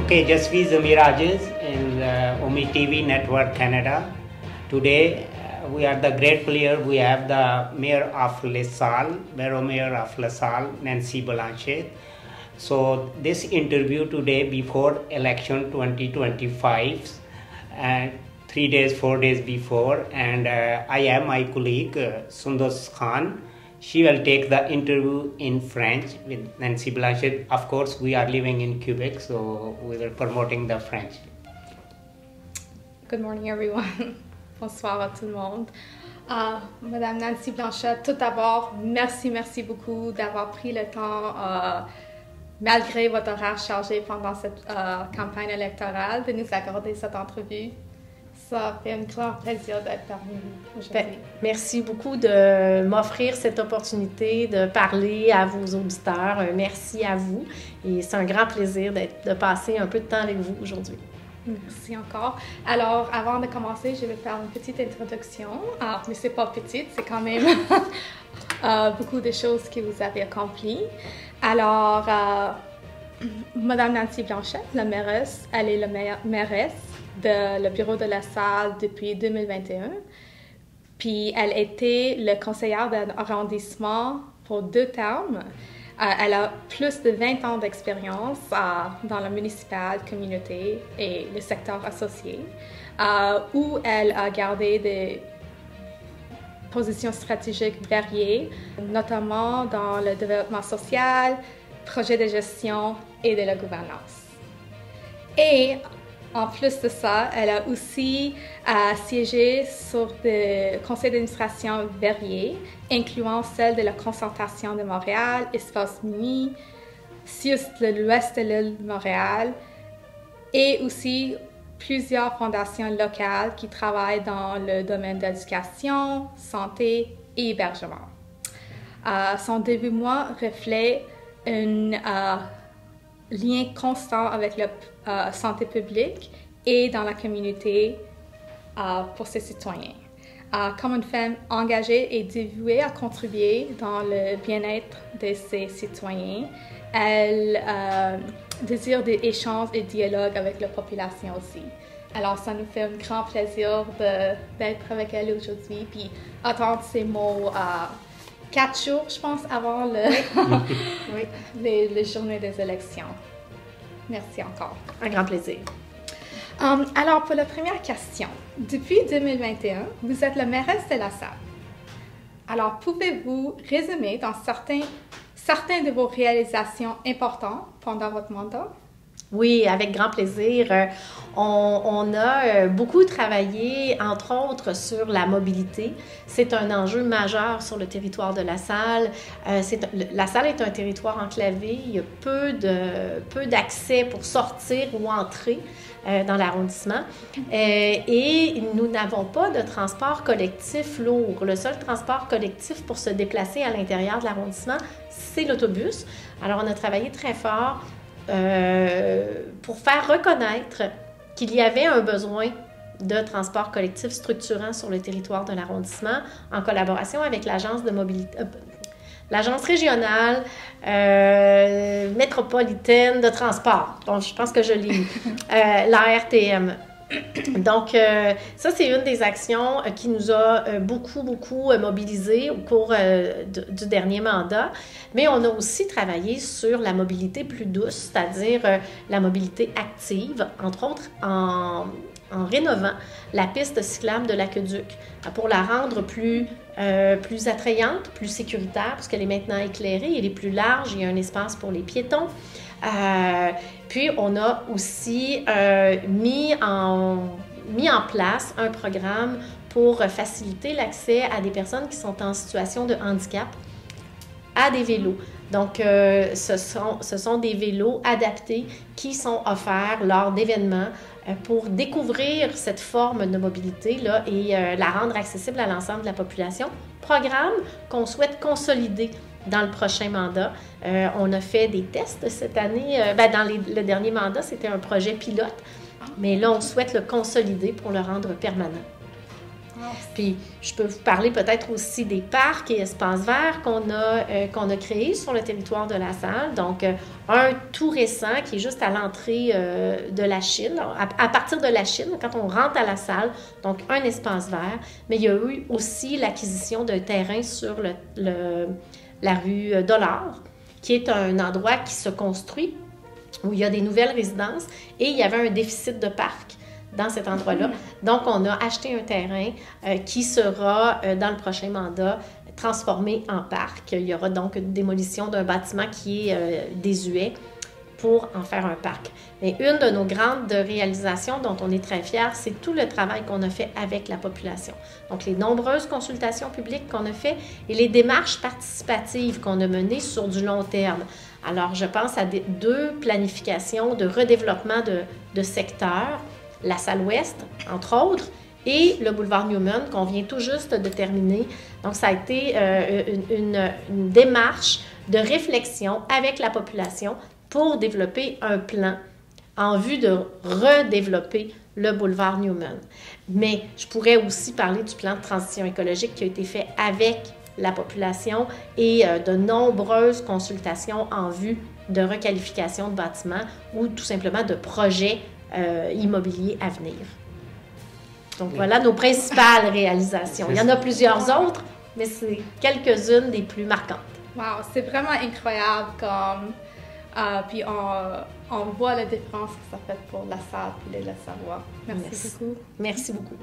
Okay, Jasvi Zamirages in Omi TV Network Canada. Today we are the great player. We have the Mayor of LaSalle, Mayor of LaSalle, Nancy Blanchet. So this interview today before election 2025 and 3 days, 4 days before, and I am my colleague Sundos Khan. She will take the interview in French with Nancy Blanchet. Of course, we are living in Quebec, so we were promoting the French. Good morning, everyone. Bonsoir à tout le monde. Madame Nancy Blanchet, tout d'abord, merci beaucoup d'avoir pris le temps, malgré votre horaire chargé pendant cette campagne électorale, de nous accorder cette entrevue. Ça fait un grand plaisir d'être parmi vous aujourd'hui. Merci beaucoup de m'offrir cette opportunité de parler à vos auditeurs. Merci à vous et c'est un grand plaisir de passer un peu de temps avec vous aujourd'hui. Merci encore. Alors, avant de commencer, je vais faire une petite introduction. Mais c'est pas petite, c'est quand même beaucoup de choses que vous avez accomplies. Alors, Madame Nancy Blanchet, la mairesse, elle est la mairesse le bureau de LaSalle depuis 2021. Puis elle était le conseillère d'arrondissement pour 2 termes. Elle a plus de 20 ans d'expérience dans la municipale, communauté et le secteur associé, où elle a gardé des positions stratégiques variées, notamment dans le développement social, projet de gestion et de la gouvernance. Et en plus de ça, elle a aussi siégé sur des conseils d'administration variés, incluant celle de la Concertation de Montréal, Espace Mini, CIUS de l'Ouest de l'île de Montréal, et aussi plusieurs fondations locales qui travaillent dans le domaine de l'éducation, santé et hébergement. Son dévouement reflète un lien constant avec la santé publique et dans la communauté pour ses citoyens. Comme une femme engagée et dévouée à contribuer dans le bien-être de ses citoyens, elle désire des échanges et dialogues avec la population aussi. Alors, ça nous fait un grand plaisir d'être avec elle aujourd'hui, puis attendre ces mots 4 jours, je pense, avant les journées des élections. Merci encore. Un grand plaisir. Alors, pour la première question, depuis 2021, vous êtes la mairesse de LaSalle. Alors, pouvez-vous résumer dans certains de vos réalisations importantes pendant votre mandat? Oui, avec grand plaisir. On a beaucoup travaillé, entre autres, sur la mobilité. C'est un enjeu majeur sur le territoire de LaSalle. LaSalle est un territoire enclavé. Il y a peu d'accès pour sortir ou entrer dans l'arrondissement. Et nous n'avons pas de transport collectif lourd. Le seul transport collectif pour se déplacer à l'intérieur de l'arrondissement, c'est l'autobus. Alors, on a travaillé très fort pour faire reconnaître qu'il y avait un besoin de transport collectif structurant sur le territoire de l'arrondissement en collaboration avec l'agence de mobilité, l'agence régionale métropolitaine de transport. Donc, je pense que je l'ai eu, l'ARTM. Donc, ça, c'est une des actions qui nous a beaucoup mobilisés au cours du dernier mandat. Mais on a aussi travaillé sur la mobilité plus douce, c'est-à-dire la mobilité active, entre autres en rénovant la piste cyclable de l'Aqueduc pour la rendre plus attrayante, plus sécuritaire, parce qu'elle est maintenant éclairée, elle est plus large, il y a un espace pour les piétons. Puis, on a aussi mis en place un programme pour faciliter l'accès à des personnes qui sont en situation de handicap à des vélos. Donc, ce sont des vélos adaptés qui sont offerts lors d'événements pour découvrir cette forme de mobilité-là et la rendre accessible à l'ensemble de la population. Programme qu'on souhaite consolider dans le prochain mandat. On a fait des tests cette année. Dans le dernier mandat, c'était un projet pilote, mais là, on souhaite le consolider pour le rendre permanent. Puis, je peux vous parler peut-être aussi des parcs et espaces verts qu'on a créés sur le territoire de La Salle. Donc, un tout récent qui est juste à l'entrée de la Chine, à partir de la Chine, quand on rentre à La Salle, donc un espace vert. Mais il y a eu aussi l'acquisition d'un terrain sur la rue Dollard, qui est un endroit qui se construit, où il y a des nouvelles résidences, et il y avait un déficit de parc dans cet endroit-là. Donc, on a acheté un terrain qui sera, dans le prochain mandat, transformé en parc. Il y aura donc une démolition d'un bâtiment qui est désuet pour en faire un parc. Mais une de nos grandes réalisations dont on est très fiers, c'est tout le travail qu'on a fait avec la population. Donc, les nombreuses consultations publiques qu'on a fait et les démarches participatives qu'on a menées sur du long terme. Alors, je pense à deux planifications de redéveloppement de secteurs, la Salle Ouest, entre autres, et le boulevard Newman, qu'on vient tout juste de terminer. Donc, ça a été une démarche de réflexion avec la population pour développer un plan en vue de redévelopper le boulevard Newman. Mais je pourrais aussi parler du plan de transition écologique qui a été fait avec la population et de nombreuses consultations en vue de requalification de bâtiments ou tout simplement de projets immobiliers à venir. Donc voilà nos principales réalisations. Il y en a plusieurs autres, mais c'est quelques-unes des plus marquantes. Wow, c'est vraiment incroyable comme... puis on voit la différence que ça fait pour la Salle et la Savoie. Merci beaucoup. Merci beaucoup.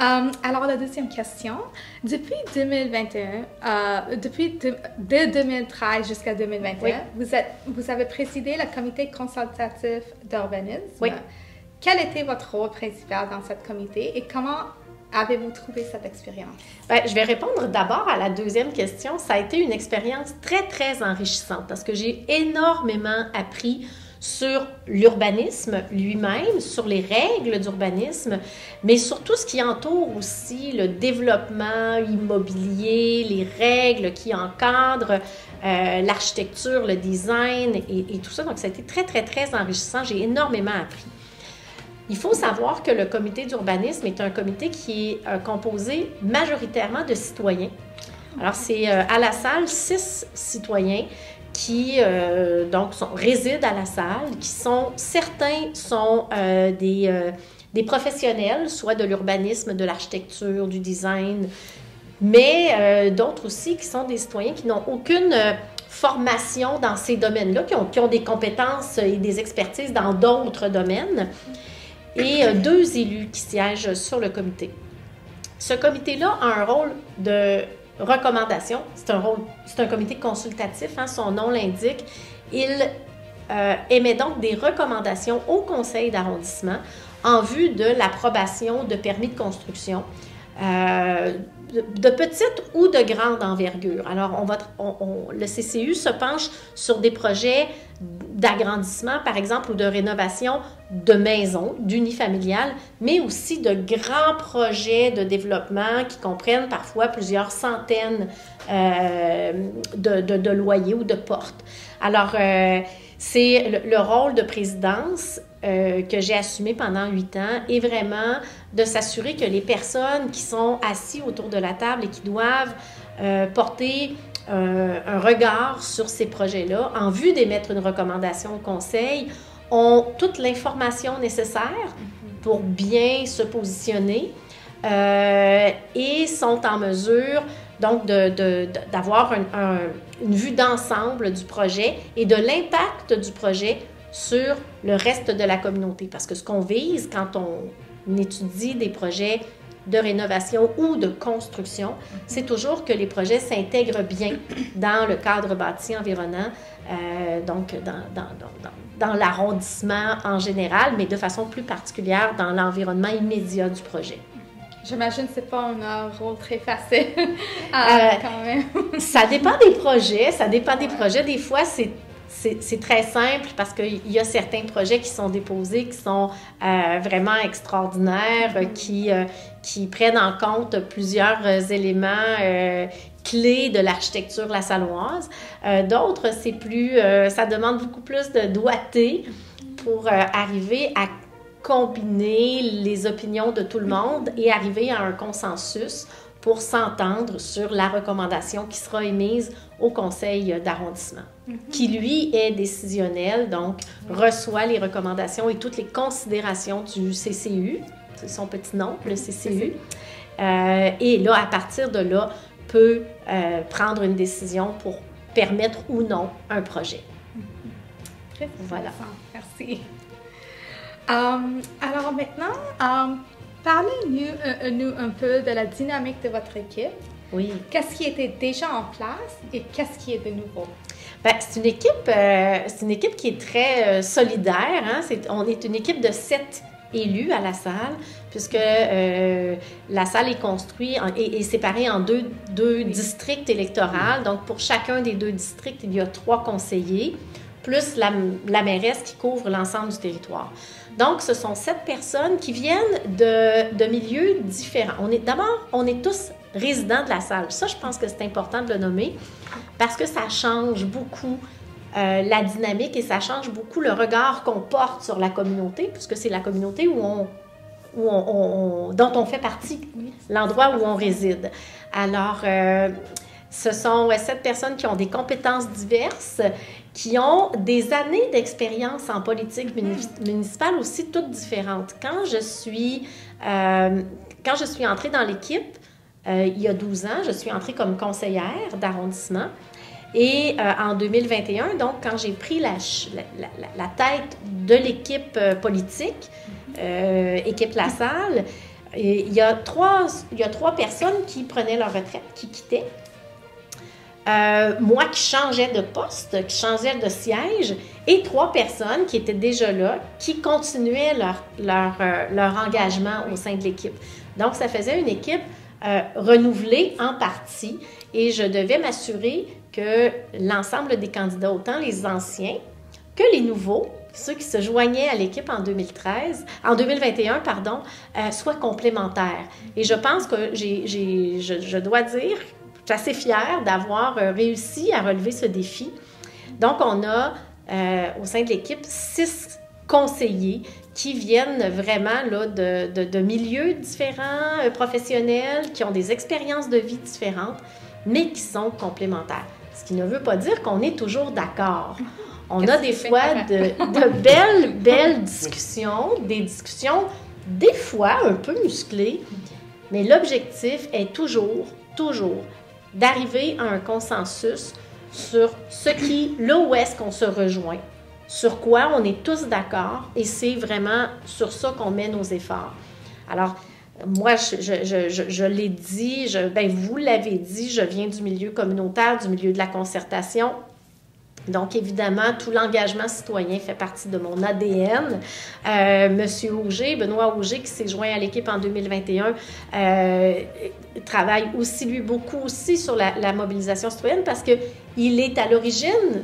Alors, la deuxième question. Depuis 2021, de 2013 jusqu'à 2021, oui. vous avez présidé le comité consultatif d'urbanisme. Oui. Quel était votre rôle principal dans ce comité et comment avez-vous trouvé cette expérience? Bien, je vais répondre d'abord à la deuxième question. Ça a été une expérience très, très enrichissante parce que j'ai énormément appris sur l'urbanisme lui-même, sur les règles d'urbanisme, mais sur tout ce qui entoure aussi le développement immobilier, les règles qui encadrent l'architecture, le design et tout ça. Donc, ça a été très, très, très enrichissant. J'ai énormément appris. Il faut savoir que le comité d'urbanisme est un comité qui est composé majoritairement de citoyens. Alors, c'est à La Salle 6 citoyens qui résident à La Salle, certains sont des professionnels, soit de l'urbanisme, de l'architecture, du design, mais d'autres aussi qui sont des citoyens qui n'ont aucune formation dans ces domaines-là, qui ont des compétences et des expertises dans d'autres domaines, et 2 élus qui siègent sur le comité. Ce comité-là a un rôle de recommandation. C'est un comité consultatif, hein, son nom l'indique. Il émet donc des recommandations au conseil d'arrondissement en vue de l'approbation de permis de construction de petite ou de grande envergure. Alors, le CCU se penche sur des projets d'agrandissement, par exemple, ou de rénovation de maisons, d'unifamiliales, mais aussi de grands projets de développement qui comprennent parfois plusieurs centaines de loyers ou de portes. Alors, c'est le rôle de présidence que j'ai assumé pendant 8 ans est vraiment de s'assurer que les personnes qui sont assises autour de la table et qui doivent porter un regard sur ces projets-là en vue d'émettre une recommandation au conseil ont toute l'information nécessaire pour bien se positionner et sont en mesure donc d'avoir une vue d'ensemble du projet et de l'impact du projet sur le reste de la communauté. Parce que ce qu'on vise quand on étudie des projets de rénovation ou de construction, c'est toujours que les projets s'intègrent bien dans le cadre bâti environnant, donc dans l'arrondissement en général, mais de façon plus particulière dans l'environnement immédiat du projet. J'imagine que ce n'est pas un rôle très facile quand même. Ça dépend des projets, Des fois, c'est très simple parce qu'il y a certains projets qui sont déposés qui sont vraiment extraordinaires, qui prennent en compte plusieurs éléments clés de l'architecture lassalloise. D'autres, ça demande beaucoup plus de doigté pour arriver à combiner les opinions de tout le monde et arriver à un consensus pour s'entendre sur la recommandation qui sera émise au conseil d'arrondissement, qui, lui, est décisionnel, donc reçoit les recommandations et toutes les considérations du CCU, c'est son petit nom, le CCU, et là, à partir de là, peut prendre une décision pour permettre ou non un projet. Voilà. Merci. Alors maintenant, parlez-nous un peu de la dynamique de votre équipe. Oui. Qu'est-ce qui était déjà en place et qu'est-ce qui est de nouveau? Bien, c'est une équipe qui est très solidaire. Hein? On est une équipe de 7 élus à la salle, puisque la salle est construite et séparée en deux districts électoraux. Donc, pour chacun des 2 districts, il y a 3 conseillers, plus la mairesse qui couvre l'ensemble du territoire. Donc, ce sont 7 personnes qui viennent de milieux différents. On est tous résidents de la salle. Ça, je pense que c'est important de le nommer parce que ça change beaucoup la dynamique et ça change beaucoup le regard qu'on porte sur la communauté, puisque c'est la communauté dont on fait partie, l'endroit où on réside. Alors, ce sont 7 personnes qui ont des compétences diverses, qui ont des années d'expérience en politique municipale aussi, toutes différentes. Quand je suis entrée dans l'équipe, il y a 12 ans, je suis entrée comme conseillère d'arrondissement. Et en 2021, donc, quand j'ai pris la tête de l'équipe politique, équipe La Salle, il y a trois personnes qui prenaient leur retraite, qui quittaient. Moi qui changeais de poste, qui changeais de siège, et 3 personnes qui étaient déjà là, qui continuaient leur engagement au sein de l'équipe. Donc, ça faisait une équipe renouvelée en partie, et je devais m'assurer que l'ensemble des candidats, autant les anciens que les nouveaux, ceux qui se joignaient à l'équipe en 2021, soient complémentaires. Et je pense que je dois dire, je suis assez fière d'avoir réussi à relever ce défi. Donc, on a au sein de l'équipe 6 conseillers qui viennent vraiment là, de milieux différents, professionnels, qui ont des expériences de vie différentes, mais qui sont complémentaires. Ce qui ne veut pas dire qu'on est toujours d'accord. On a des fois de belles discussions, des discussions des fois un peu musclées, mais l'objectif est toujours d'arriver à un consensus sur là où est-ce qu'on se rejoint, sur quoi on est tous d'accord, et c'est vraiment sur ça qu'on met nos efforts. Alors, moi, je l'ai dit, vous l'avez dit, je viens du milieu communautaire, du milieu de la concertation. Donc, évidemment, tout l'engagement citoyen fait partie de mon ADN. Monsieur Auger, Benoît Auger, qui s'est joint à l'équipe en 2021, travaille aussi, lui, beaucoup aussi sur la mobilisation citoyenne parce qu'il est à l'origine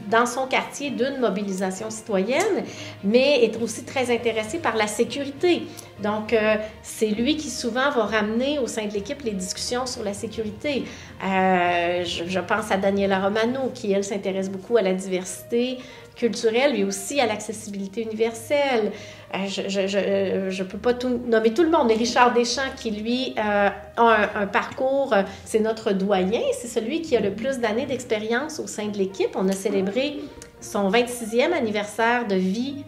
dans son quartier d'une mobilisation citoyenne, mais est aussi très intéressé par la sécurité. Donc, c'est lui qui souvent va ramener au sein de l'équipe les discussions sur la sécurité. Je pense à Daniela Romano, qui, elle, s'intéresse beaucoup à la diversité culturelle, mais aussi à l'accessibilité universelle. Je peux pas nommer tout le monde, mais Richard Deschamps, qui, lui, a un parcours, c'est notre doyen, c'est celui qui a le plus d'années d'expérience au sein de l'équipe. On a célébré son 26e anniversaire de vie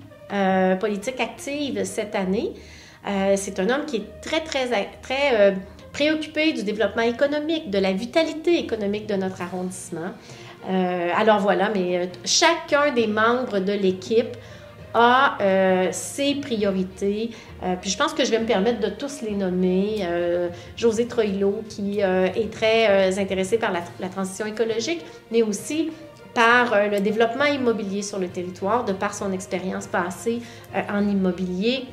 politique active cette année. C'est un homme qui est très préoccupé du développement économique, de la vitalité économique de notre arrondissement. Alors voilà, mais chacun des membres de l'équipe a ses priorités. Puis je pense que je vais me permettre de tous les nommer. José Troilo, qui est très intéressée par la transition écologique, mais aussi par le développement immobilier sur le territoire, de par son expérience passée en immobilier.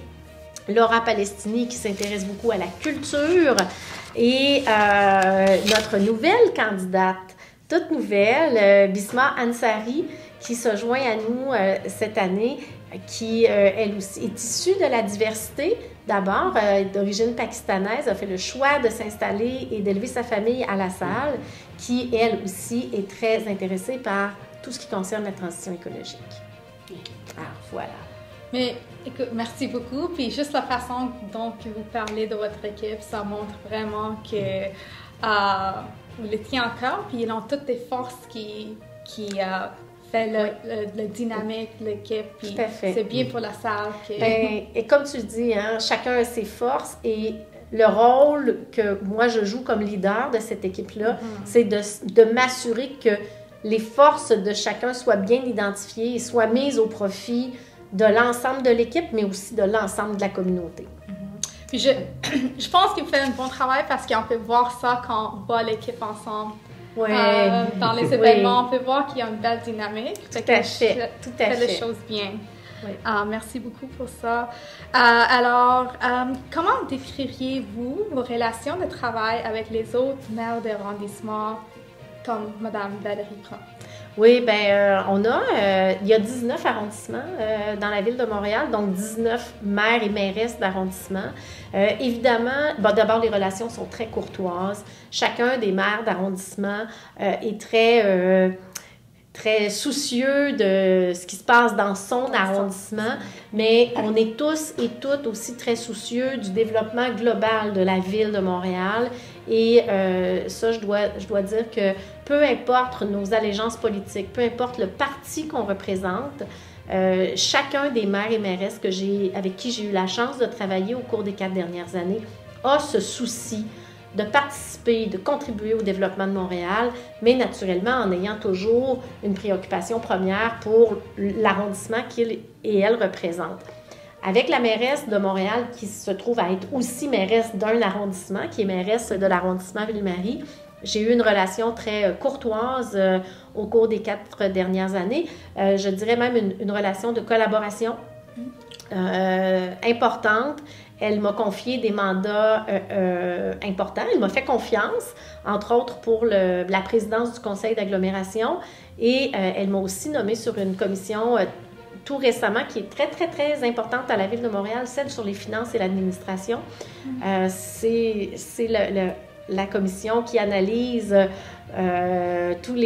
Laura Palestini, qui s'intéresse beaucoup à la culture. Et notre nouvelle candidate, toute nouvelle, Bisma Ansari, qui se joint à nous cette année, qui, elle aussi, est issue de la diversité. D'abord, d'origine pakistanaise, a fait le choix de s'installer et d'élever sa famille à La Salle, qui, elle aussi, est très intéressée par tout ce qui concerne la transition écologique. Alors, voilà. Mais écoute, merci beaucoup. Puis juste la façon dont vous parlez de votre équipe, ça montre vraiment que vous les tenez encore. Puis ils ont toutes des forces qui fait le dynamique de l'équipe. Puis c'est bien pour la salle. Et comme tu le dis, hein, chacun a ses forces et le rôle que moi je joue comme leader de cette équipe-là, c'est de m'assurer que les forces de chacun soient bien identifiées et soient mises au profit de l'ensemble de l'équipe, mais aussi de l'ensemble de la communauté. Puis je pense qu'il fait un bon travail parce qu'on peut voir ça quand on voit l'équipe ensemble. Dans les événements, on peut voir qu'il y a une belle dynamique. Tout à fait. Les choses bien. Oui. Merci beaucoup pour ça. Alors, comment décririez-vous vos relations de travail avec les autres maires d'arrondissement comme Mme Valérie Plante? Oui, il y a 19 arrondissements dans la ville de Montréal, donc 19 maires et mairesses d'arrondissement. Évidemment, d'abord, les relations sont très courtoises. Chacun des maires d'arrondissement est très soucieux de ce qui se passe dans son arrondissement, mais on est tous et toutes aussi très soucieux du développement global de la ville de Montréal. Et ça, je dois dire que peu importe nos allégeances politiques, peu importe le parti qu'on représente, chacun des maires et mairesses avec qui j'ai eu la chance de travailler au cours des 4 dernières années a ce souci de participer, de contribuer au développement de Montréal, mais naturellement en ayant toujours une préoccupation première pour l'arrondissement qu'il et elle représentent. Avec la mairesse de Montréal, qui se trouve à être aussi mairesse d'un arrondissement, qui est mairesse de l'arrondissement Ville-Marie, j'ai eu une relation très courtoise au cours des 4 dernières années. Je dirais même une relation de collaboration importante. Elle m'a confié des mandats importants. Elle m'a fait confiance, entre autres pour la présidence du conseil d'agglomération. Et elle m'a aussi nommée sur une commission tout récemment qui est très, très, très importante à la Ville de Montréal, celle sur les finances et l'administration. C'est la commission qui analyse tous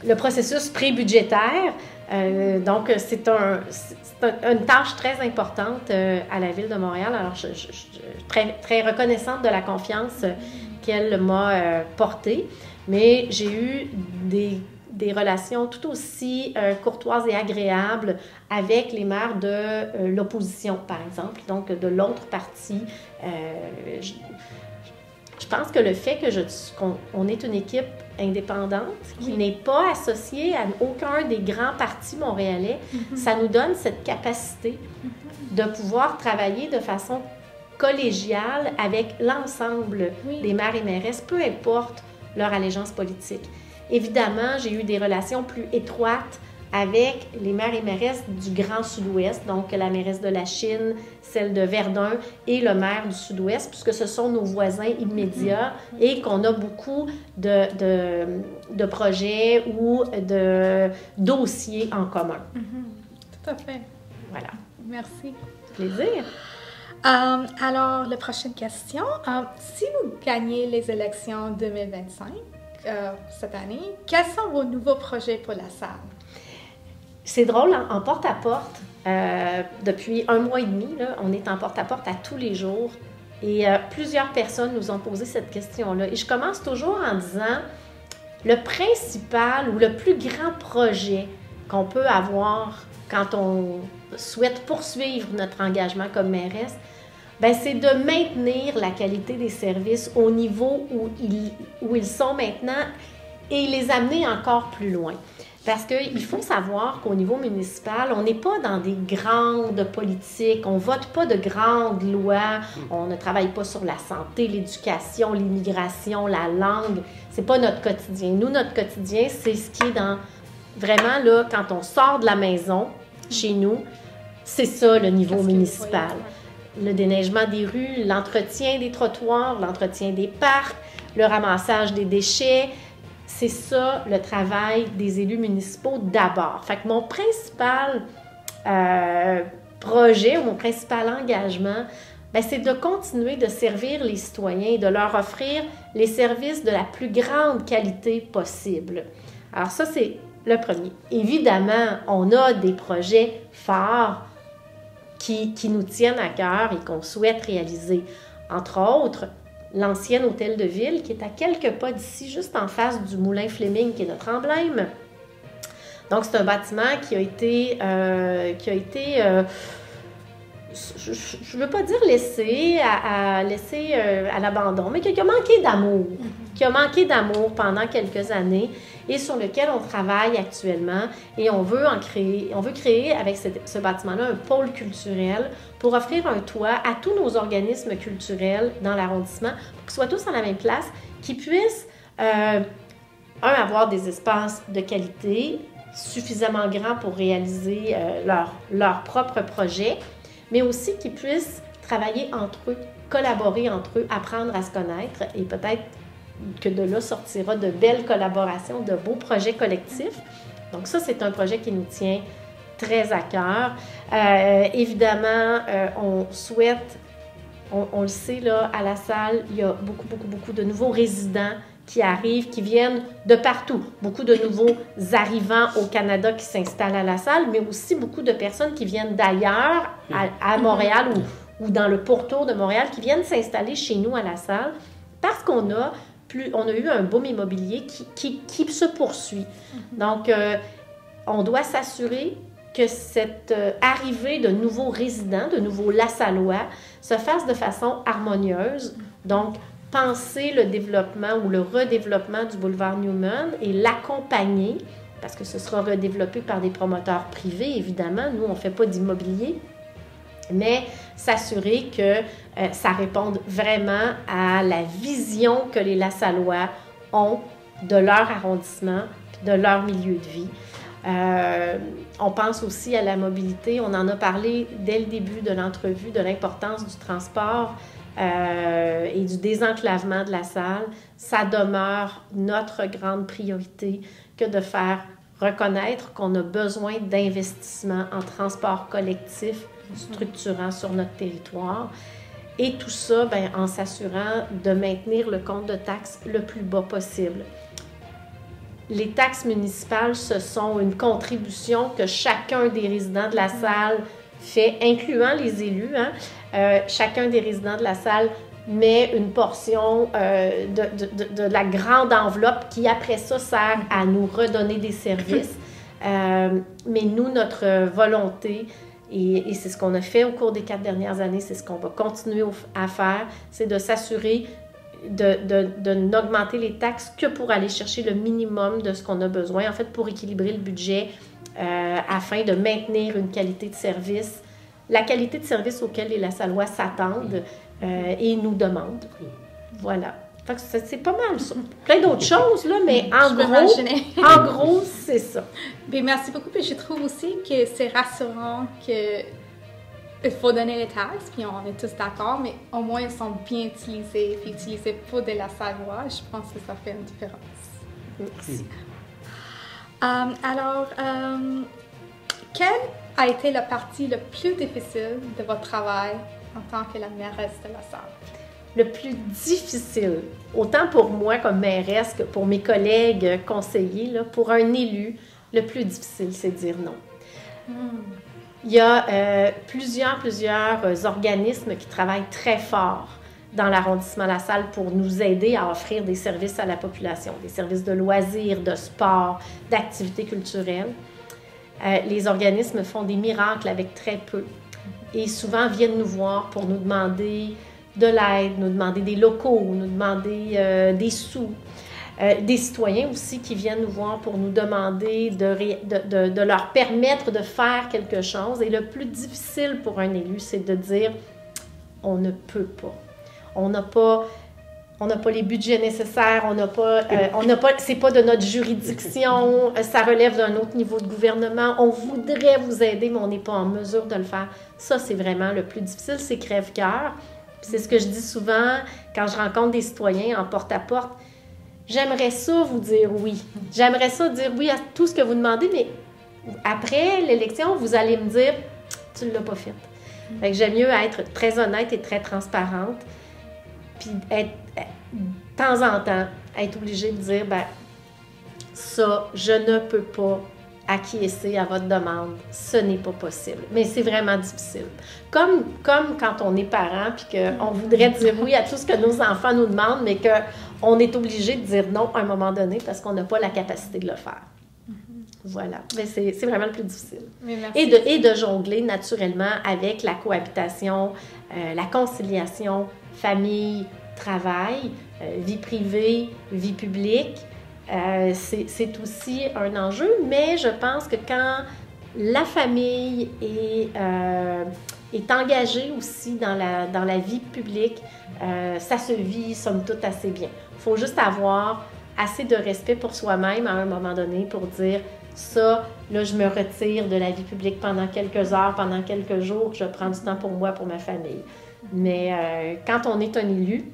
le processus pré-budgétaire. Donc, c'est une tâche très importante à la Ville de Montréal. Alors, je suis très, très reconnaissante de la confiance qu'elle m'a portée, mais j'ai eu des relations tout aussi courtoises et agréables avec les maires de l'opposition, par exemple, donc de l'autre parti. Je pense que le fait qu'on est une équipe indépendante, qui n'est pas associée à aucun des grands partis montréalais, ça nous donne cette capacité de pouvoir travailler de façon collégiale avec l'ensemble des maires et mairesses, peu importe leur allégeance politique. Évidemment, j'ai eu des relations plus étroites avec les maires et mairesses du Grand Sud-Ouest, donc la mairesse de Lachine, celle de Verdun et le maire du Sud-Ouest, puisque ce sont nos voisins immédiats et qu'on a beaucoup de projets ou de dossiers en commun. Tout à fait. Voilà. Merci. Plaisir. Alors, la prochaine question. Si vous gagnez les élections 2025, cette année, quels sont vos nouveaux projets pour la salle? C'est drôle, en porte-à-porte, depuis 1 mois et demi, là, on est en porte-à-porte à tous les jours et plusieurs personnes nous ont posé cette question-là. Et je commence toujours en disant, le principal ou le plus grand projet qu'on peut avoir quand on souhaite poursuivre notre engagement comme mairesse, c'est de maintenir la qualité des services au niveau où ils sont maintenant et les amener encore plus loin. Parce qu'il faut savoir qu'au niveau municipal, on n'est pas dans des grandes politiques, on ne vote pas de grandes lois, on ne travaille pas sur la santé, l'éducation, l'immigration, la langue. C'est pas notre quotidien. Nous, notre quotidien, c'est ce qui est dans... Vraiment, là, quand on sort de la maison, chez nous, c'est ça le niveau municipal. Le déneigement des rues, l'entretien des trottoirs, l'entretien des parcs, le ramassage des déchets. C'est ça le travail des élus municipaux d'abord. Fait que mon principal projet ou mon principal engagement, c'est de continuer de servir les citoyens et de leur offrir les services de la plus grande qualité possible. Alors ça, c'est le premier. Évidemment, on a des projets phares qui nous tiennent à cœur et qu'on souhaite réaliser. Entre autres, l'ancien hôtel de ville qui est à quelques pas d'ici, juste en face du Moulin Fleming, qui est notre emblème. Donc, c'est un bâtiment qui a été je ne veux pas dire laissé à l'abandon, mais qui a manqué d'amour, pendant quelques années et sur lequel on travaille actuellement et on veut créer avec ce bâtiment-là un pôle culturel pour offrir un toit à tous nos organismes culturels dans l'arrondissement pour qu'ils soient tous à la même place, qu'ils puissent, avoir des espaces de qualité suffisamment grands pour réaliser leur propre projet, mais aussi qu'ils puissent travailler entre eux, collaborer entre eux, apprendre à se connaître et peut-être que de là sortira de belles collaborations, de beaux projets collectifs. Donc ça, c'est un projet qui nous tient très à cœur. Évidemment, on souhaite, on le sait là, à la salle, il y a beaucoup de nouveaux résidents qui arrivent, qui viennent de partout. Beaucoup de nouveaux arrivants au Canada qui s'installent à la salle, mais aussi beaucoup de personnes qui viennent d'ailleurs, à Montréal ou dans le pourtour de Montréal, qui viennent s'installer chez nous à la salle parce qu'on a eu un boom immobilier qui se poursuit. Donc, on doit s'assurer que cette arrivée de nouveaux résidents, de nouveaux Lassallois, se fasse de façon harmonieuse. Donc, penser le développement ou le redéveloppement du boulevard Newman et l'accompagner, parce que ce sera redéveloppé par des promoteurs privés, évidemment. Nous, on ne fait pas d'immobilier, mais s'assurer que ça réponde vraiment à la vision que les Lassallois ont de leur arrondissement, de leur milieu de vie. On pense aussi à la mobilité. On en a parlé dès le début de l'entrevue, de l'importance du transport et du désenclavement de la salle. Ça demeure notre grande priorité que de faire reconnaître qu'on a besoin d'investissements en transport collectif structurant sur notre territoire. Et tout ça, en s'assurant de maintenir le compte de taxes le plus bas possible. Les taxes municipales, ce sont une contribution que chacun des résidents de la salle fait, incluant les élus. Chacun des résidents de la salle met une portion de la grande enveloppe qui, après ça, sert à nous redonner des services. Mais nous, notre volonté, et c'est ce qu'on a fait au cours des 4 dernières années, c'est ce qu'on va continuer à faire, c'est de s'assurer de n'augmenter les taxes que pour aller chercher le minimum de ce qu'on a besoin, en fait, pour équilibrer le budget afin de maintenir une qualité de service, la qualité de service auquel les Lassallois s'attendent et nous demandent. Voilà. Fait que c'est pas mal ça. Plein d'autres choses, là, mais en gros, c'est ça. Bien, merci beaucoup. Puis je trouve aussi que c'est rassurant que il faut donner les taxes, puis on est tous d'accord, mais au moins ils sont bien utilisés, puis utilisés pour de la Savoie. Je pense que ça fait une différence. Merci. Alors, quelle a été la partie la plus difficile de votre travail en tant que la mairesse de la salle? Le plus difficile, autant pour moi comme mairesse que pour mes collègues conseillers, là, pour un élu, le plus difficile, c'est de dire non. Il y a plusieurs organismes qui travaillent très fort dans l'arrondissement La Salle pour nous aider à offrir des services à la population, des services de loisirs, de sport, d'activités culturelles. Les organismes font des miracles avec très peu et souvent viennent nous voir pour nous demander de l'aide, nous demander des locaux, nous demander des sous. Des citoyens aussi qui viennent nous voir pour nous demander de leur permettre de faire quelque chose. Et le plus difficile pour un élu, c'est de dire « on ne peut pas ». On n'a pas les budgets nécessaires, c'est pas de notre juridiction, ça relève d'un autre niveau de gouvernement. On voudrait vous aider, mais on n'est pas en mesure de le faire. Ça, c'est vraiment le plus difficile, c'est crève-cœur. C'est ce que je dis souvent quand je rencontre des citoyens en porte-à-porte. J'aimerais ça vous dire oui. J'aimerais ça dire oui à tout ce que vous demandez, mais après l'élection, vous allez me dire « tu ne l'as pas fait ». Fait que j'aime mieux être très honnête et très transparente, puis de temps en temps, être obligée de dire ça, je ne peux pas acquiescer à votre demande. Ce n'est pas possible. Mais c'est vraiment difficile. Comme quand on est parent puis qu'on voudrait dire oui à tout ce que nos enfants nous demandent, mais qu'on est obligé de dire non à un moment donné parce qu'on n'a pas la capacité de le faire. Voilà. Mais c'est vraiment le plus difficile. Mais merci. Et de jongler naturellement avec la cohabitation, la conciliation, famille, travail, vie privée, vie publique. C'est aussi un enjeu, mais je pense que quand la famille est engagée aussi dans la vie publique, ça se vit somme toute assez bien. Il faut juste avoir assez de respect pour soi-même à un moment donné pour dire ça, là, je me retire de la vie publique pendant quelques heures, pendant quelques jours, je prends du temps pour moi, pour ma famille. Mais quand on est un élu,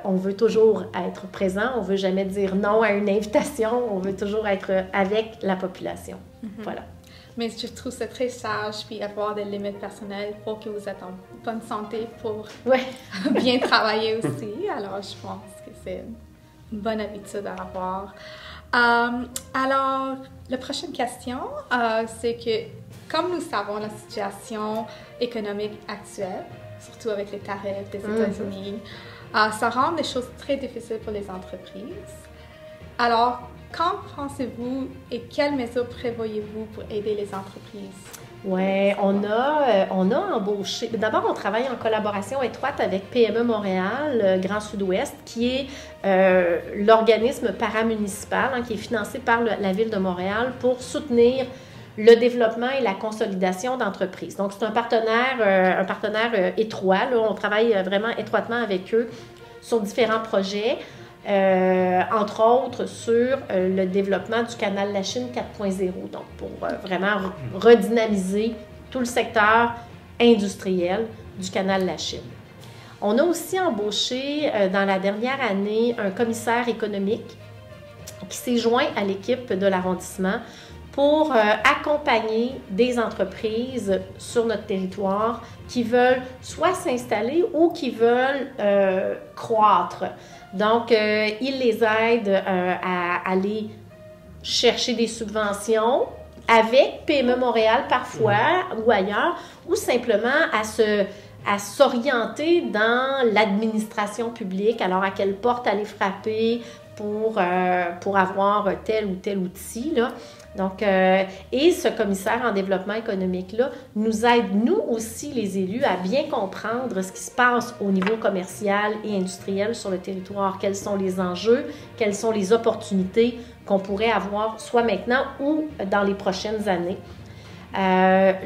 on veut toujours être présent, on ne veut jamais dire non à une invitation, on veut toujours être avec la population. Voilà. Mais je trouve ça très sage, puis avoir des limites personnelles pour que vous êtes en bonne santé pour bien travailler aussi. Alors, je pense que c'est une bonne habitude à avoir. Alors, la prochaine question, c'est que, comme nous savons la situation économique actuelle, surtout avec les tarifs des États-Unis, ça rend les choses très difficiles pour les entreprises. Alors, qu'en pensez-vous et quelles mesures prévoyez-vous pour aider les entreprises? Oui, on a embauché. D'abord, on travaille en collaboration étroite avec PME Montréal, Grand Sud-Ouest, qui est l'organisme paramunicipal qui est financé par la Ville de Montréal pour soutenir le développement et la consolidation d'entreprises. Donc, c'est un partenaire étroit. Là. On travaille vraiment étroitement avec eux sur différents projets. Entre autres sur le développement du canal La Chine 4.0, donc pour vraiment redynamiser tout le secteur industriel du canal La Chine. On a aussi embauché dans la dernière année un commissaire économique qui s'est joint à l'équipe de l'arrondissement pour accompagner des entreprises sur notre territoire qui veulent soit s'installer ou qui veulent croître. Donc, il les aide à aller chercher des subventions avec PME Montréal parfois ou ailleurs, ou simplement à s'orienter dans l'administration publique, alors à quelle porte aller frapper pour avoir tel ou tel outil, là. Donc, et ce commissaire en développement économique-là nous aide, nous aussi, les élus, à bien comprendre ce qui se passe au niveau commercial et industriel sur le territoire. Quels sont les enjeux, quelles sont les opportunités qu'on pourrait avoir soit maintenant ou dans les prochaines années.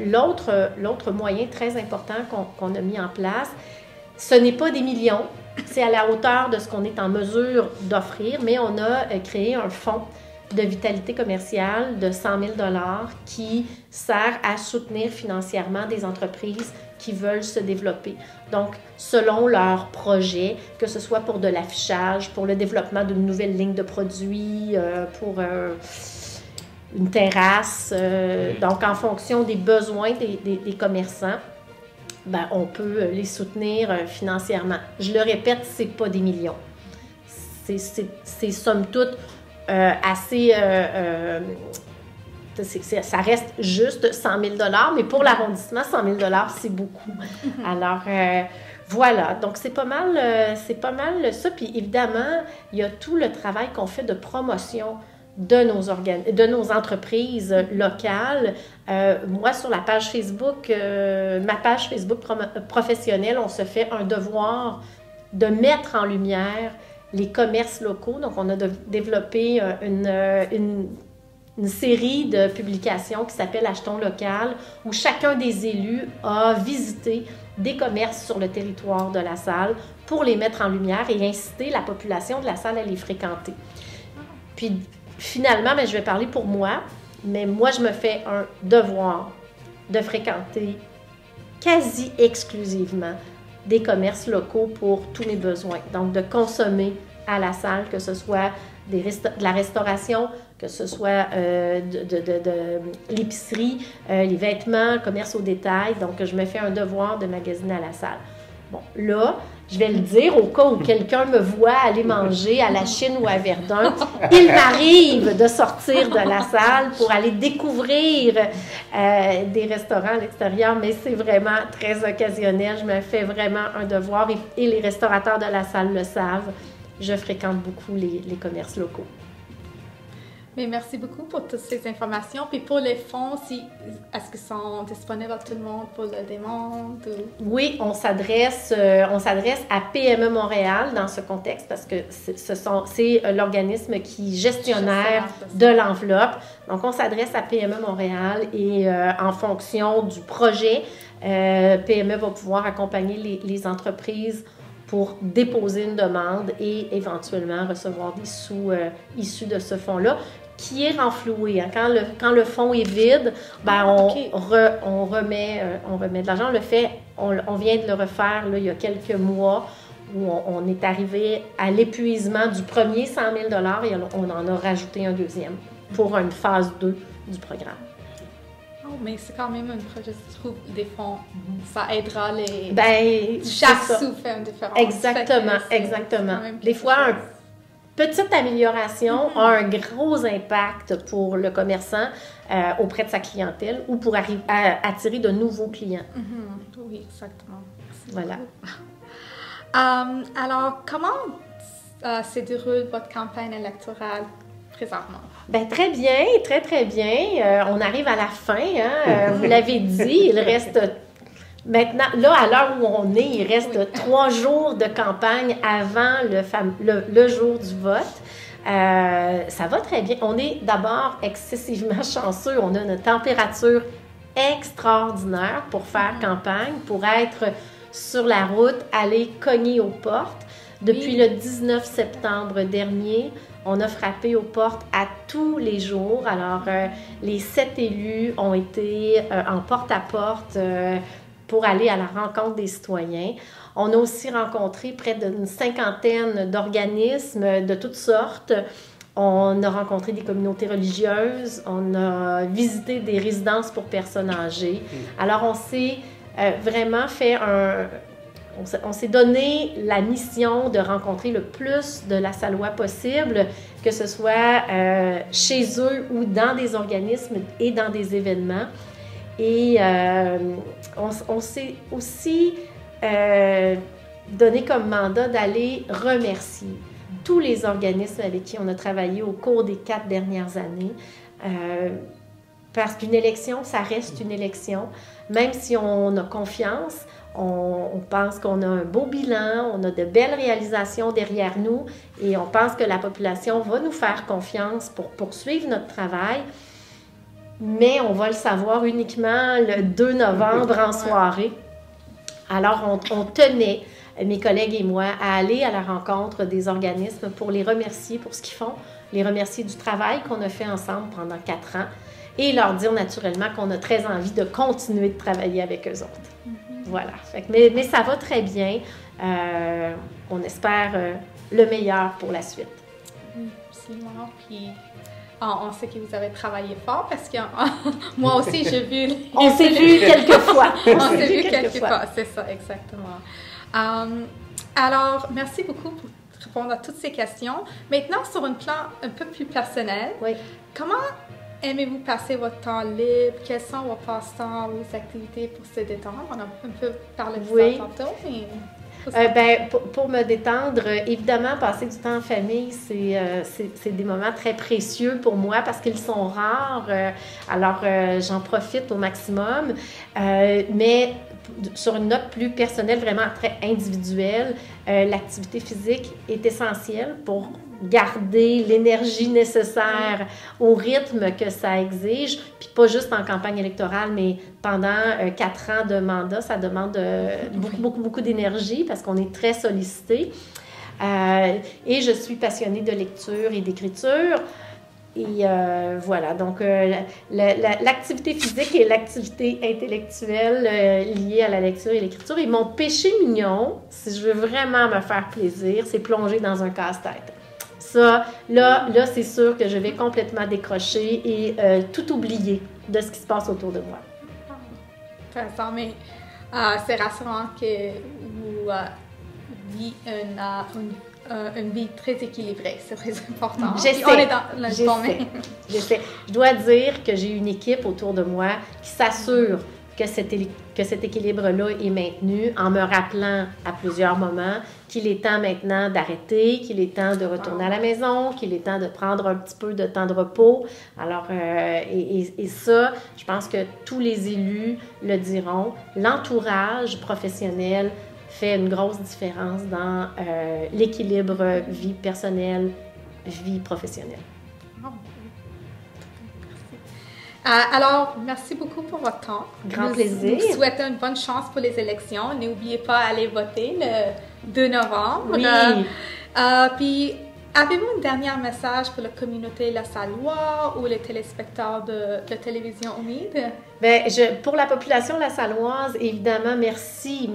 L'autre moyen très important qu'on a mis en place, ce n'est pas des millions, c'est à la hauteur de ce qu'on est en mesure d'offrir, mais on a créé un fonds de vitalité commerciale de 100 000 $ qui sert à soutenir financièrement des entreprises qui veulent se développer. Donc, selon leurs projets, que ce soit pour de l'affichage, pour le développement d'une nouvelle ligne de produits, pour une terrasse, donc en fonction des besoins des commerçants, ben, on peut les soutenir financièrement. Je le répète, c'est pas des millions. C'est somme toute assez... ça reste juste 100 000 $, mais pour l'arrondissement, 100 000 $, c'est beaucoup. Alors, voilà. Donc, c'est pas mal ça. Puis, évidemment, il y a tout le travail qu'on fait de promotion de nos entreprises locales. Moi, sur la page Facebook, ma page Facebook professionnelle, on se fait un devoir de mettre en lumière les commerces locaux. Donc, on a développé une série de publications qui s'appelle Achetons local, où chacun des élus a visité des commerces sur le territoire de La Salle pour les mettre en lumière et inciter la population de La Salle à les fréquenter. Puis, finalement, je vais parler pour moi, mais moi, je me fais un devoir de fréquenter quasi exclusivement des commerces locaux pour tous mes besoins. Donc, de consommer à La Salle, que ce soit de la restauration, que ce soit de l'épicerie, les vêtements, commerce au détail. Donc, je me fais un devoir de magasiner à La Salle. Bon, là, je vais le dire au cas où quelqu'un me voit aller manger à la Chine ou à Verdun. Il m'arrive de sortir de la salle pour aller découvrir des restaurants à l'extérieur, mais c'est vraiment très occasionnel. Je me fais vraiment un devoir et les restaurateurs de la salle le savent. Je fréquente beaucoup les commerces locaux. Mais merci beaucoup pour toutes ces informations. Puis pour les fonds, est-ce qu'ils sont disponibles à tout le monde pour la demande? Oui, on s'adresse à PME Montréal dans ce contexte parce que c'est l'organisme qui est gestionnaire de l'enveloppe. Donc, on s'adresse à PME Montréal et en fonction du projet, PME va pouvoir accompagner les entreprises pour déposer une demande et éventuellement recevoir des sous issus de ce fonds-là, qui est renfloué. Hein. Quand le fonds est vide, ben on remet de l'argent. On vient de le refaire là, il y a quelques mois où on est arrivé à l'épuisement du premier 100 000 $ et on en a rajouté un deuxième pour une phase 2 du programme. Oh, mais c'est quand même un projet, je trouve, des fonds. Ça aidera les... Ben, chaque sou fait une différence. Exactement. Des fois, une petite amélioration a un gros impact pour le commerçant auprès de sa clientèle ou pour attirer de nouveaux clients. Oui, exactement. Voilà. Alors, comment se déroule votre campagne électorale présentement? Bien, très bien, très bien. On arrive à la fin, hein? Vous l'avez dit, il reste... Maintenant, là, à l'heure où on est, il reste 3 jours de campagne avant le jour du vote. Ça va très bien. On est d'abord excessivement chanceux. On a une température extraordinaire pour faire campagne, pour être sur la route, aller cogner aux portes. Depuis le 19 septembre dernier, on a frappé aux portes à tous les jours. Alors, les 7 élus ont été en porte-à-porte pour aller à la rencontre des citoyens. On a aussi rencontré près d'une 50aine d'organismes de toutes sortes. On a rencontré des communautés religieuses. On a visité des résidences pour personnes âgées. Alors, on s'est vraiment fait on s'est donné la mission de rencontrer le plus de la Salois possible, que ce soit chez eux ou dans des organismes et dans des événements. Et on s'est aussi donné comme mandat d'aller remercier tous les organismes avec qui on a travaillé au cours des 4 dernières années. Parce qu'une élection, ça reste une élection. Même si on a confiance, on pense qu'on a un beau bilan, on a de belles réalisations derrière nous et on pense que la population va nous faire confiance pour poursuivre notre travail. Mais on va le savoir uniquement le 2 novembre en soirée. Alors, on tenait, mes collègues et moi, à aller à la rencontre des organismes pour les remercier pour ce qu'ils font, les remercier du travail qu'on a fait ensemble pendant 4 ans et leur dire naturellement qu'on a très envie de continuer de travailler avec eux autres. Voilà. Mais ça va très bien. On espère le meilleur pour la suite. Oui, absolument. Puis, on sait que vous avez travaillé fort parce que moi aussi, j'ai vu... On s'est vu quelques fois. On s'est vu quelques fois, c'est ça, exactement. Alors, merci beaucoup pour répondre à toutes ces questions. Maintenant, sur un plan un peu plus personnel, comment aimez-vous passer votre temps libre? Quels sont vos passe-temps, vos activités pour se détendre? On a un peu parlé de ça tantôt, mais... Pour me détendre, évidemment, passer du temps en famille, c'est des moments très précieux pour moi parce qu'ils sont rares. Alors, j'en profite au maximum. Mais sur une note plus personnelle, vraiment très individuelle, l'activité physique est essentielle pour garder l'énergie nécessaire au rythme que ça exige, puis pas juste en campagne électorale, mais pendant 4 ans de mandat, ça demande beaucoup d'énergie parce qu'on est très sollicité. Et je suis passionnée de lecture et d'écriture. Et voilà, donc l'activité physique et l'activité intellectuelle liée à la lecture et l'écriture. Et mon péché mignon, si je veux vraiment me faire plaisir, c'est plonger dans un casse-tête. Ça, là, c'est sûr que je vais complètement décrocher et tout oublier de ce qui se passe autour de moi. Intéressant, mais c'est rassurant que vit une vie très équilibrée. C'est très important. J'essaie. On est dans le bon chemin. J'essaie. Je dois dire que j'ai une équipe autour de moi qui s'assure que cet équilibre-là est maintenu en me rappelant à plusieurs moments qu'il est temps maintenant d'arrêter, qu'il est temps de retourner à la maison, qu'il est temps de prendre un petit peu de temps de repos. Alors, et ça, je pense que tous les élus le diront. L'entourage professionnel fait une grosse différence dans l'équilibre vie personnelle, vie professionnelle. Alors, merci beaucoup pour votre temps. Grand plaisir. Nous souhaitons une bonne chance pour les élections. N'oubliez pas d'aller voter le 2 novembre. Oui. Puis, avez-vous un dernier message pour la communauté lassalloise ou les téléspectateurs de télévision humide? Bien, pour la population lassalloise, évidemment, merci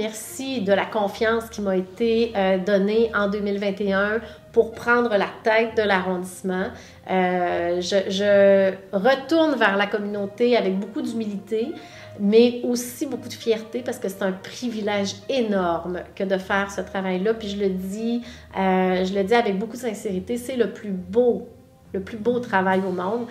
de la confiance qui m'a été donnée en 2021 pour prendre la tête de l'arrondissement. Je retourne vers la communauté avec beaucoup d'humilité, mais aussi beaucoup de fierté parce que c'est un privilège énorme que de faire ce travail-là. Puis je le dis avec beaucoup de sincérité, c'est le plus beau travail au monde.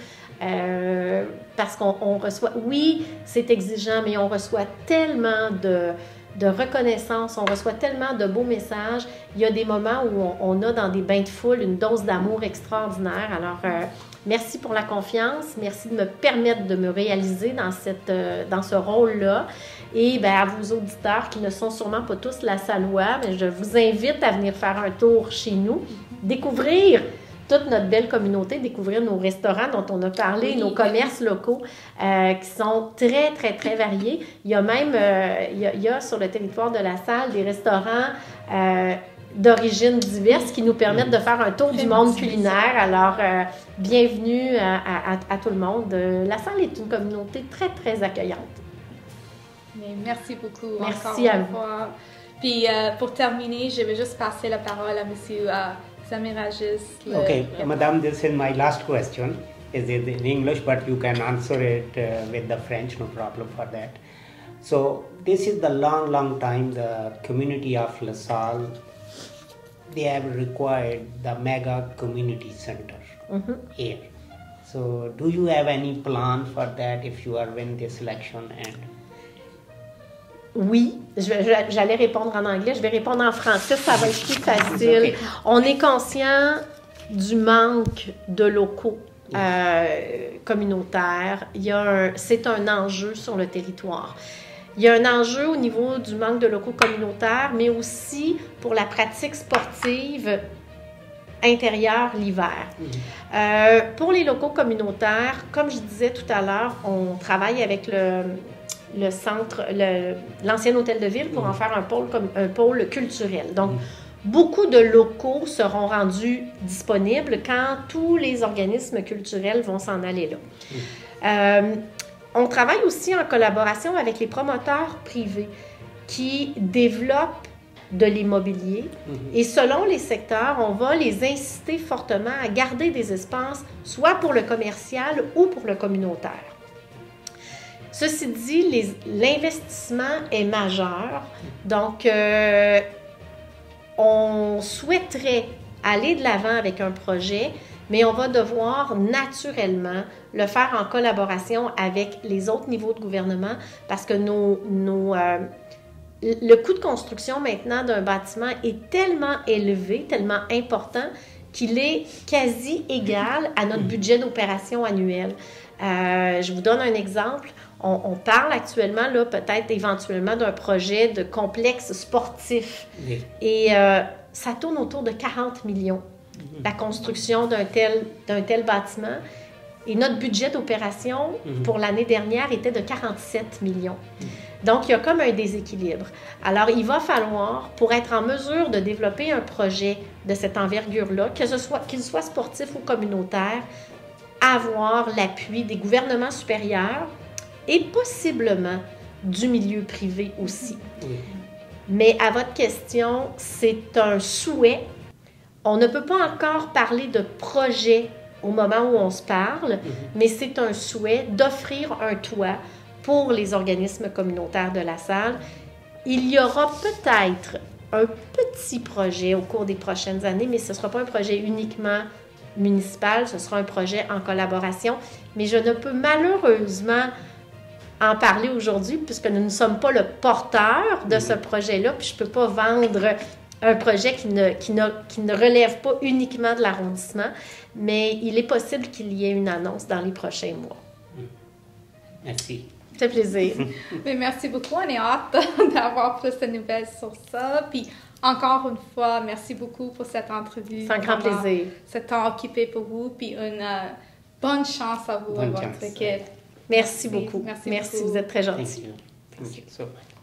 Parce qu'on reçoit, oui, c'est exigeant, mais on reçoit tellement de reconnaissance, on reçoit tellement de beaux messages. Il y a des moments où on a dans des bains de foule une dose d'amour extraordinaire. Alors, merci pour la confiance, merci de me permettre de me réaliser dans ce rôle-là. Et bien, à vos auditeurs qui ne sont sûrement pas tous lassallois, mais je vous invite à venir faire un tour chez nous, découvrir toute notre belle communauté, découvrir nos restaurants dont on a parlé, nos commerces locaux qui sont très, très, très variés. Il y a même, il y a sur le territoire de la salle des restaurants d'origine diverse qui nous permettent de faire un tour du monde culinaire. Alors, bienvenue à tout le monde. La salle est une communauté très, très accueillante. Mais merci beaucoup. Merci à vous. Puis, pour terminer, je vais juste passer la parole à monsieur Samir Agis. Okay, Madame, this is my last question. Is it in English, but you can answer it with the French, no problem for that. So, this is the long time the community of LaSalle, they have required the mega community center here. So, do you have any plan for that if you are win this election? And oui, j'allais répondre en anglais, je vais répondre en français, ça va être plus facile. Okay. On est conscient du manque de locaux communautaires. C'est un enjeu sur le territoire. Il y a un enjeu au niveau du manque de locaux communautaires, mais aussi pour la pratique sportive intérieure l'hiver. Pour les locaux communautaires, comme je disais tout à l'heure, on travaille avec le centre, l'ancien hôtel de ville pour en faire un pôle culturel. Donc, beaucoup de locaux seront rendus disponibles quand tous les organismes culturels vont s'en aller là. On travaille aussi en collaboration avec les promoteurs privés qui développent de l'immobilier et selon les secteurs, on va les inciter fortement à garder des espaces soit pour le commercial ou pour le communautaire. Ceci dit, l'investissement est majeur, donc on souhaiterait aller de l'avant avec un projet, mais on va devoir naturellement le faire en collaboration avec les autres niveaux de gouvernement parce que le coût de construction maintenant d'un bâtiment est tellement élevé, tellement important qu'il est quasi égal à notre budget d'opération annuel. Je vous donne un exemple. On parle actuellement, là, peut-être éventuellement d'un projet de complexe sportif. Oui. Et ça tourne autour de 40 millions, la construction d'un tel bâtiment. Et notre budget d'opération pour l'année dernière était de 47 millions. Donc, il y a comme un déséquilibre. Alors, il va falloir, pour être en mesure de développer un projet de cette envergure-là, qu'il soit sportif ou communautaire, avoir l'appui des gouvernements supérieurs et possiblement du milieu privé aussi. Mais à votre question, c'est un souhait. On ne peut pas encore parler de projet au moment où on se parle, mais c'est un souhait d'offrir un toit pour les organismes communautaires de la salle. Il y aura peut-être un petit projet au cours des prochaines années, mais ce ne sera pas un projet uniquement municipal, ce sera un projet en collaboration. Mais je ne peux malheureusement en parler aujourd'hui puisque nous ne sommes pas le porteur de ce projet-là, puis je ne peux pas vendre un projet qui ne relève pas uniquement de l'arrondissement, mais il est possible qu'il y ait une annonce dans les prochains mois. Merci. Ça fait plaisir. Mais merci beaucoup, on est hâte d'avoir plus de nouvelles sur ça. Puis encore une fois, merci beaucoup pour cette entrevue. C'est un grand plaisir. Ce temps occupé pour vous, puis une bonne chance à vous et votre équipe. Merci beaucoup. Merci beaucoup. beaucoup. Vous êtes très Thank gentils. you. Thank you so much.